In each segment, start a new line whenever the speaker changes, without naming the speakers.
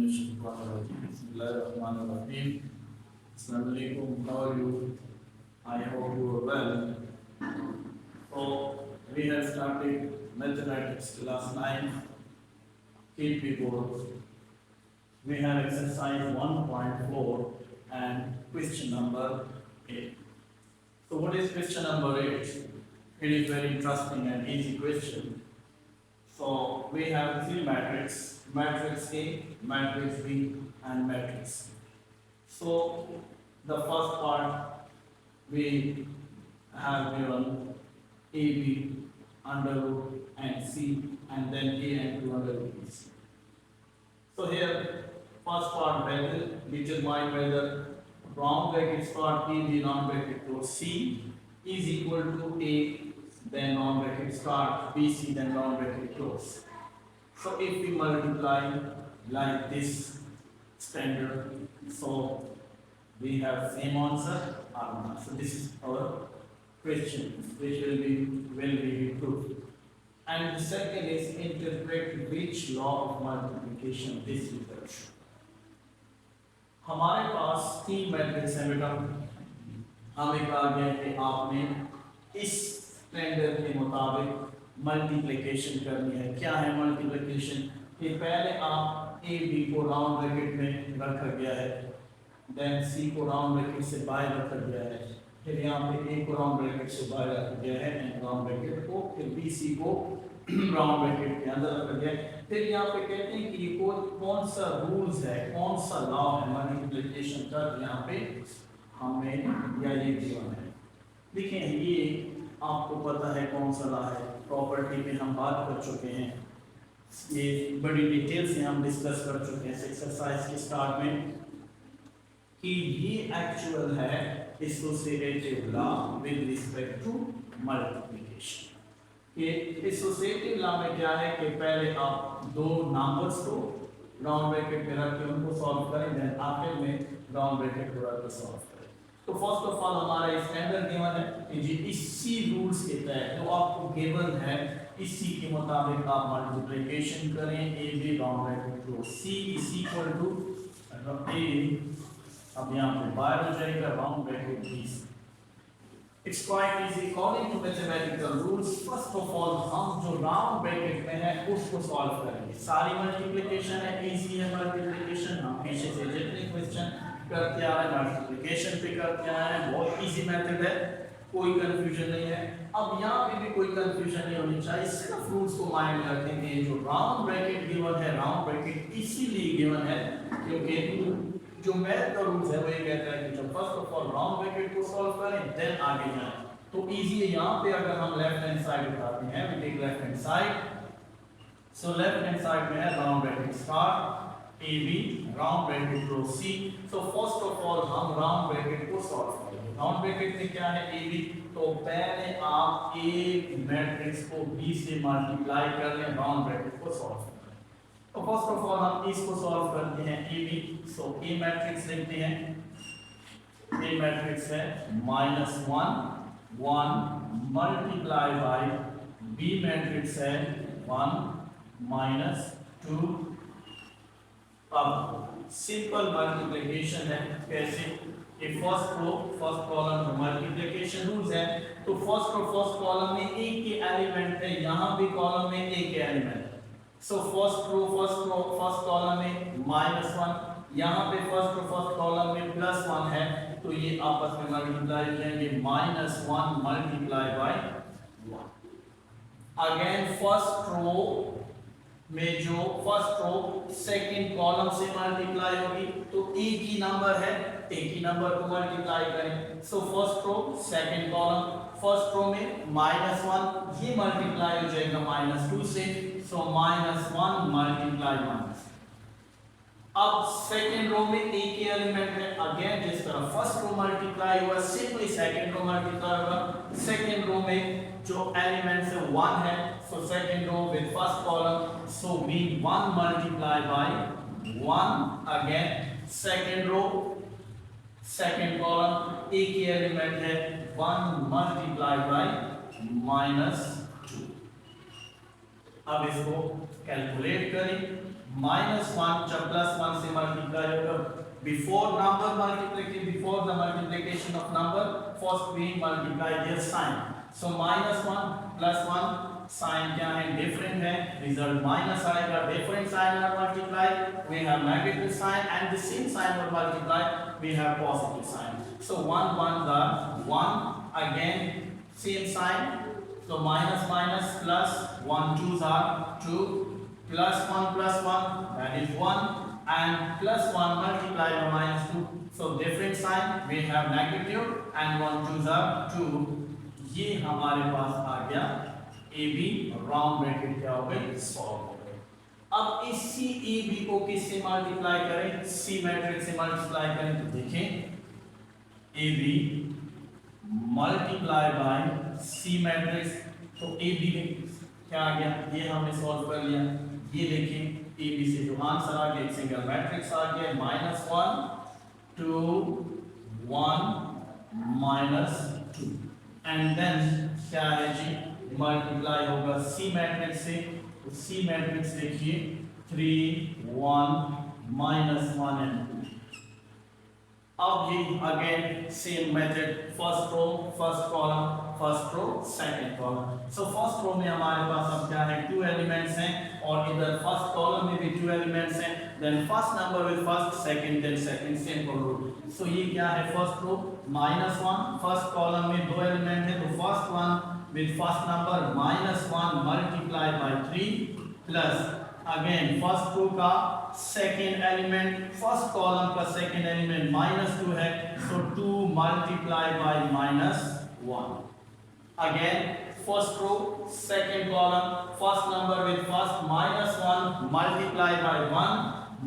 Bismillahirrahmanirrahim. Assalamu alaikum. How are you? I hope you are well. So we have started mathematics class 9. Keep before. We have exercise 1.4 and question number 8. So what is question number 8? It is very interesting and easy question. So we have three matrices, matrix A, matrix B and matrix C. So the first part we have given AB under root and C and then A and 2 under root C. So here first part whether determine whether round bracket start AB round bracket close C is equal to A, then round bracket start BC, then round bracket close. So if we multiply like this standard, so we have same answer or not. So this is our question which will be proved. And the second is interpret which law of multiplication this will show. हमारे पास तीन matrix हैं बेटा, हमें कहा गया है कि आपने इस स्टैंडर्ड के मुताबिक मल्टीप्लिकेशन करनी है। क्या है मल्टीप्लिकेशन? कि पहले आप ए बी को राउंड ब्रैकेट में रखा गया है, देन सी को राउंड ब्रैकेट से बाहर रखा गया है, फिर यहाँ पे ए को राउंड ब्रैकेट से बाहर रखा गया है एंड राउंड ब्रैकेट को, फिर बी सी को राउंड ब्रैकेट के अंदर रखा गया है। फिर यहाँ पे कहते हैं कि ये कौन सा रूल्स है, कौन सा लॉ है मल्टीप्लिकेशन का, यहाँ पे हमें या ये गिवन है। देखिए ये आपको पता है कौन सा लॉ है, प्रॉपर्टी पे हम बात कर चुके हैं, ये बड़ी डिटेल से हम डिस्कस कर चुके हैं एक्सरसाइज के स्टार्ट में कि ये एक्चुअल है associative law with respect to multiplication. ये एसोसिएटिव लॉ में क्या है कि पहले आप दो नंबर्स को राउंड ब्रैकेट में रख के उनको सॉल्व करें, देन आखिर में राउंड ब्रैकेट को रख के सॉल्व करें। तो फर्स्ट ऑफ ऑल हमारा स्टैंडर्ड गिवन है कि जी इसी रूल्स के तहत जो आपको गिवन है इसी के मुताबिक आप मल्टीप्लिकेशन करें। A B round bracket close, C is equal to A, अब यहाँ पे बाहर हो जाएगा round bracket B. It's quite easy according to mathematical rules. First of all हम जो राउंड ब्रैकेट में है उसको सॉल्व करेंगे। सारी मल्टीप्लिकेशन है, इजी है मल्टीप्लिकेशन, हम पीछे से जितने क्वेश्चन करते आ रहे हैं मल्टीप्लिकेशन पे करते आ रहे हैं, बहुत इजी मेथड है, कोई कंफ्यूजन नहीं है। अब यहाँ पे भी कोई कंफ्यूजन नहीं होनी चाहिए, सिर्फ रूल्स को माइंड में रखेंगे। जो राउंड ब्रैकेट गिवन है, राउंड ब्रैकेट इसीलिए गिवन है क्योंकि जो मैथ का रूल्स है वो ये कहता है कि जब first of all round bracket को सॉल्व करें देन आगे जाएं। तो इजी है। यहाँ पे अगर हम लेफ्ट हैंड साइड उठाते हैं, we take left hand side, so left hand side में है round bracket start A B round bracket close C. So first of all हम राउंड ब्रैकेट को सॉल्व करेंगे। राउंड ब्रैकेट में क्या है ए बी, तो पहले आप ए मैट्रिक्स को बी से मल्टीप्लाई कर लें, राउंड ब्रैकेट को सॉल्व करें। तो फर्स्ट ऑफ ऑल हम इसको सॉल्व करते हैं A B, so A matrix लिखते हैं, ए मैट्रिक्स है -1 1 मल्टीप्लाई बाय बी मैट्रिक्स है 1 -2। अब सिंपल मल्टीप्लिकेशन है, कैसे कि फर्स्ट रो फर्स्ट कॉलम में मल्टीप्लिकेशन रूल्स है। तो फर्स्ट कॉलम में ए के एलिमेंट है, यहाँ भी कॉलम में ए के एलिमेंट है। सो फर्स्ट कॉलम में -1, यहाँ पे फर्स्ट कॉलम में +1 है, तो ये आपस में मल्टीप्लाई हो जाएंगे, -1 multiply by 1। Again first row में जो फर्स्ट रो सेकंड कॉलम से मल्टीप्लाई होगी, तो एक ही नंबर है, एक ही नंबर को मल्टीप्लाई करें। So first row second column, first row में -1 ये मल्टीप्लाई हो जाएगा -2 से, सो -1 मल्टीप्लाई -। अब सेकंड रो में ए के एलिमेंट है, अगेन जिस तरह फर्स्ट रो मल्टीप्लाई हुआ सिंपली सेकंड रो मल्टीप्लाई होगा। सेकंड रो में जो एलिमेंट्स है 1 है, so second row with first column, so we 1 multiply by 1। Again second row second column A के एलिमेंट है 1 मल्टीप्लाई बाय -2। अब इसको कैलकुलेट करें। -1 जब +1 से मल्टीप्लाई होगा, before the multiplication of number, first we multiply their sign. So -1 +1 sign क्या है, डिफरेंट है, रिजल्ट माइनस आएगा। डिफरेंट साइन और multiply we have negative sign, and the same sign और multiply we have positive sign. So 1 1 are 1, again same sign, so minus minus plus, 1 2s are 2, plus 1 that is 1, and plus 1 multiplied by -2, so different sign, we have negative, and 1 2s are 2। ये हमारे पास आ गया ए B, round bracket क्या हो गई, solve हो गई। अब इसी ए बी को किससे मल्टीप्लाई करें, सी मैट्रिक्स से मल्टीप्लाई करें, तो देखें A B multiply by C matrix, तो ए बी क्या आ गया, ये हमने सॉल्व कर लिया। ये देखिए ए बी से जो आंसर आ गया, एक सिंगल मैट्रिक्स आ गया, -1 2 1 -2, एंड देन क्या है जी, मल्टीप्लाई होगा सी मैट्रिक्स से, तो सी मैट्रिक्स देखिए 3 1 -1 एंड 2। अब ये again same method, first row first column, first row second column. So first row में हमारे पास अब क्या है, 2 एलिमेंट्स हैं, और इधर फर्स्ट कॉलम में भी 2 एलिमेंट्स हैं, then first number with first, second then second, simple rule. So ये क्या है, फर्स्ट रो -1, फर्स्ट कॉलम में 2 एलिमेंट है, तो first one with first number -1 multiply by 3 plus again first row का सेकंड एलिमेंट, फर्स्ट कॉलम का second element -2 है, सो 2 multiply by -1। Again first row second column, first number with first -1 multiply by 1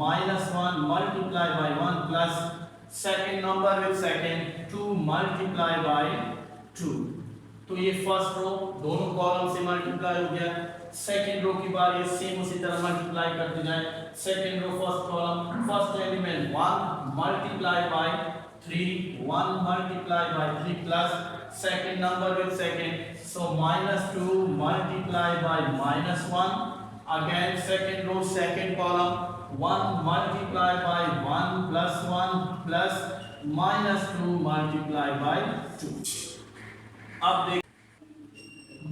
-1 multiply by 1 plus second number with second 2 multiply by 2। तो ये first row दोनों column से multiply हो गया। Second row की बार ये सेम उसी तरह मल्टीप्लाई करते जाए। Second row first column, first element 1 multiply by 3 1 multiply by 3 plus second number with second, so -2 multiply by -1। Again second row second column 1 multiply by 1 plus 1 plus -2 multiply by 2। अब देख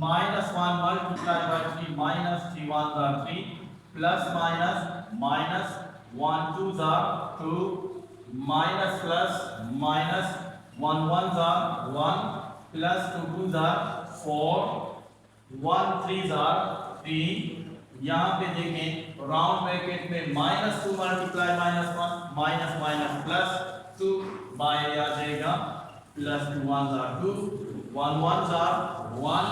-1 multiply by 3 -3 1s are 3 plus minus 1 2s are 2 minus plus minus 1 1s are 1 plus 2 2s are 4 1 3s are 3। यहाँ पे देखें round bracket में -2 multiply -1 minus minus plus 2 by आ जाएगा plus 2 1s are 2 1 1s are 1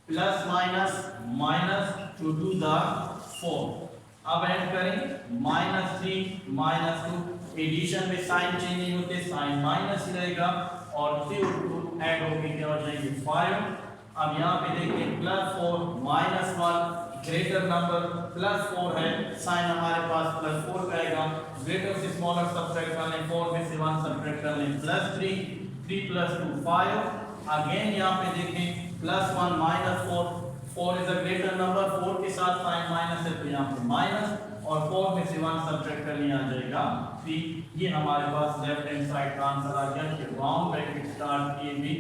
plus minus minus 2 2s are 4। अब add करें -3 -2, addition में sign change नहीं होते, साइन माइनस ही रहेगा, और फिर ऐड होके क्या हो जाएगी 5। अब यहाँ पे देखिए +4 -1 ग्रेटर नंबर +4 है, साइन हमारे पास +4 का आएगा, ग्रेटर से स्मॉलर सब्ट्रैक्ट कर लें, 4 में से 1 सब्ट्रैक्ट कर लें, +3 3 + 2 5। अगेन यहाँ पे देखें +1 -4, 4 इज अ ग्रेटर नंबर, 4 के साथ साइन माइनस है, तो यहाँ पे माइनस, और 4 में से 1 सब्ट्रैक्ट करने आ जाएगा 3। ये हमारे पास लेफ्ट हैंड साइड का आंसर आ गया कि round bracket start A B,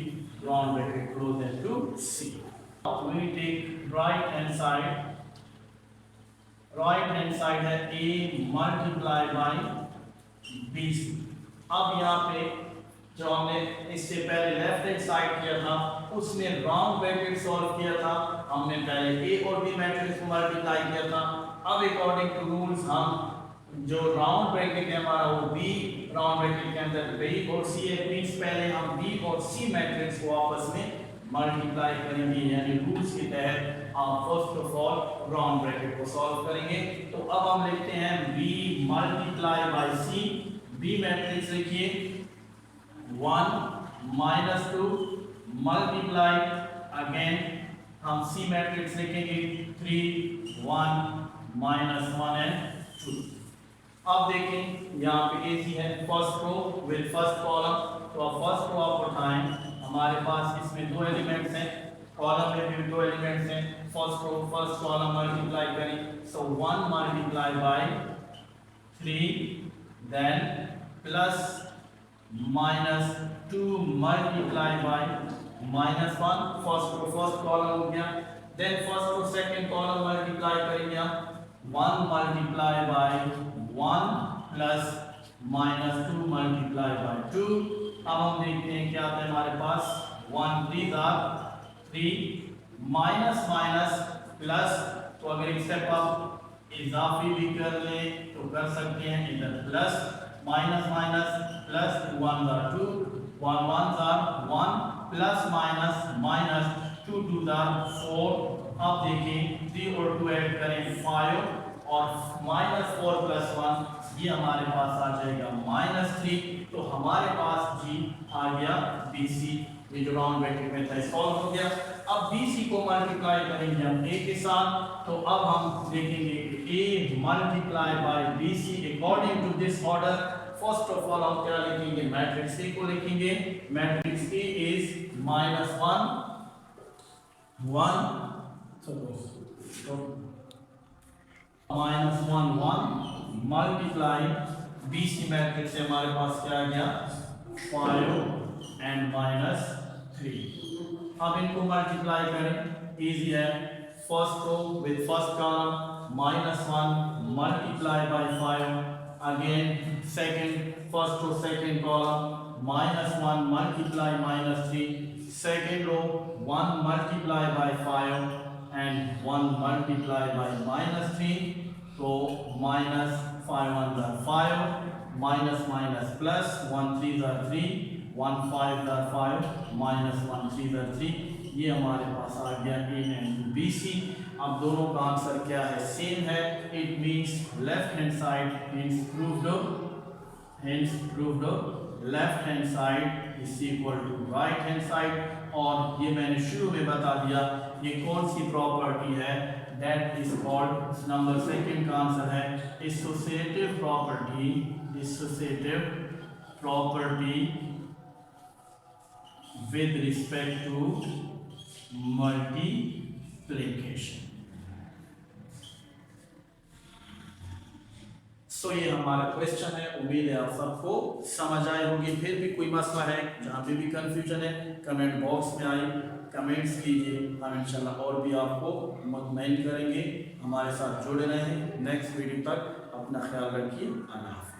round bracket close to C. We take right hand side, right hand side है a मल्टीप्लाई बाय b। अब यहाँ पे जो हमने इससे पहले लेफ्ट हैंड साइड किया था उसमें राउंड ब्रैकेट सॉल्व किया था, हमने पहले a और b मैट्रिक्स को मल्टीप्लाई किया था। अब अकॉर्डिंग टू रूल्स हम जो राउंड ब्रैकेट है हमारा वो b, राउंड ब्रैकेट के अंदर b और c है, मींस पहले हम b और c मैट्रिक्स को आपस में मल्टीप्लाई करेंगे, यानी रूल्स के तहत आप first of all round bracket को सॉल्व करेंगे। तो अब हम लिखते हैं b multiply by c, b matrix लिखिए 1 -2 मल्टीप्लाई, अगेन हम c मैट्रिक्स लिखेंगे 3 1 -1 एंड 2। अब देखें यहाँ पे AC है, first row with first column, तो अब फर्स्ट रो आप उठाएं, हमारे पास इसमें 2 एलिमेंट्स हैं, कॉलम में भी 2 एलिमेंट्स हैं, फर्स्ट कॉलम मल्टीप्लाई करें, so 1 multiply by 3, then plus minus 2 multiply by -1, first column हो गया, देन फर्स्ट और सेकंड कॉलम मल्टीप्लाई करेंगे, 1 multiply by 1 plus -2 multiply by 2। अब हम देखते हैं क्या आता है हमारे पास, 1 3 3 माइनस माइनस प्लस, तो अगर एक स्टेप आप इजाफी भी कर ले तो कर सकते हैं, इधर plus minus minus plus 1 2 1 1 plus minus minus 2 2 4। अब देखें 3 और 2 ऐड करें 5 और -4 + 1 ये हमारे पास आ जाएगा -3। तो हमारे पास जी आ गया BC, ये जो राउंड ब्रैकेट में था सॉल्व हो गया। अब BC को मल्टीप्लाई करेंगे हम A के साथ, तो अब हम देखेंगे A multiply by BC according to this order. First of all हम क्या लिखेंगे, मैट्रिक्स A को लिखेंगे, matrix A is -1 1 suppose -1 1 multiply BC matrix से हमारे पास क्या आ गया 5 एंड -3। अब इनको मल्टीप्लाई करें, इजी है, first row with first column -1 multiply by 5, again second first row second column -1 multiply -3, second row 1 multiply by 5 and 1 multiply by -3, तो -5 1 5 minus minus plus 1 3 3 1 5 5 -1 3 3, ये हमारे पास आ गया A एंड BC। अब दोनों का आंसर क्या है, सेम है, it means left hand side means proved left hand side is equal to right hand side. और ये मैंने शुरू में बता दिया ये कौन सी प्रॉपर्टी है, that is called, number second का आंसर है associative property with respect to multiplication। So ये हमारा क्वेश्चन है, उम्मीद है आप सबको समझ आए होंगे। फिर भी कोई मसला है, जहाँ पे भी कंफ्यूजन है, कमेंट बॉक्स में आए कमेंट्स कीजिए, हम इंशाल्लाह और भी आपको मुतमईन करेंगे। हमारे साथ जुड़े रहें, नेक्स्ट वीडियो तक अपना ख्याल रखिए, अल्लाह हाफ़िज़।